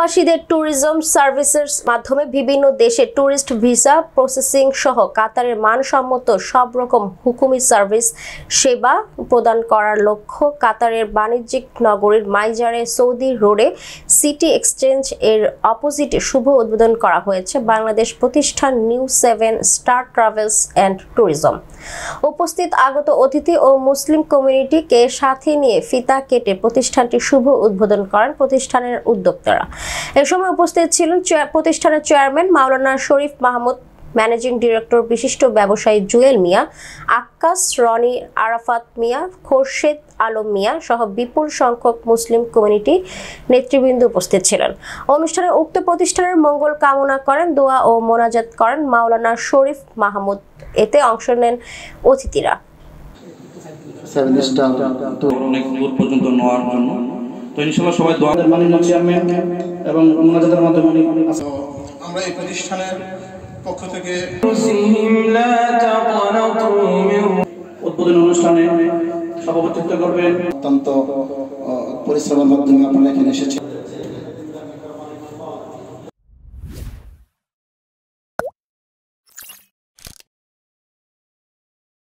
প্রবাসীদের ট্যুরিজম সার্ভিসের মাধ্যমে বিভিন্ন দেশে ট্যুরিস্ট ভিসা প্রসেসিং সহ কাতারের মানসম্মত সব রকম হুকুমি সার্ভিস সেবা প্রদান করার লক্ষ্য কাতারের বাণিজ্যিক নগরীর মাইজারে সৌদি রোডে সিটি এক্সচেঞ্জ এর অপোজিটে শুভ উদ্বোধন করা হয়েছে বাংলাদেশ প্রতিষ্ঠান new 7 star travels and tourism. উপস্থিত আগত অতিথি ও মুসলিম কমিউনিটিকে সাথে নিয়ে ফিতা কেটে প্রতিষ্ঠানটি শুভ উদ্বোধন করেন প্রতিষ্ঠানের উদ্যোক্তারা। এ সময় উপস্থিত ছিলেন প্রতিষ্ঠানের চেয়ারম্যান মাওলানা শরীফ মাহমুদ, ম্যানেজিং ডিরেক্টর বিশিষ্ট ব্যবসায়ী জুয়েল মিয়া, আক্কাস রনি, আরাফাত মিয়া, খোরশেদ আলম মিয়া সহ বিপুল সংখ্যক মুসলিম কমিউনিটি নেতৃবৃন্দ উপস্থিত ছিলেন। অনুষ্ঠানে উক্ত প্রতিষ্ঠানের মঙ্গল কামনা করেন, দোয়া ও মোনাজাত করেন মাওলানা শরীফ মাহমুদ। এতে অংশ নেন অতিথিরা। অনেক দূর পর্যন্ত নেওয়ার জন্য তো ইনশাআল্লাহ সবাই দোয়াদের মাননীয় চেয়ারম্যান এবং মোনাজাতের মাধ্যমে আমরা এই প্রতিষ্ঠানের পক্ষ থেকে উদ্বোধনী অনুষ্ঠানে সভাপতিত্ব করবেন। অত্যন্ত পরিশ্রমের মাধ্যমে আপনারা এখানে এসেছেন।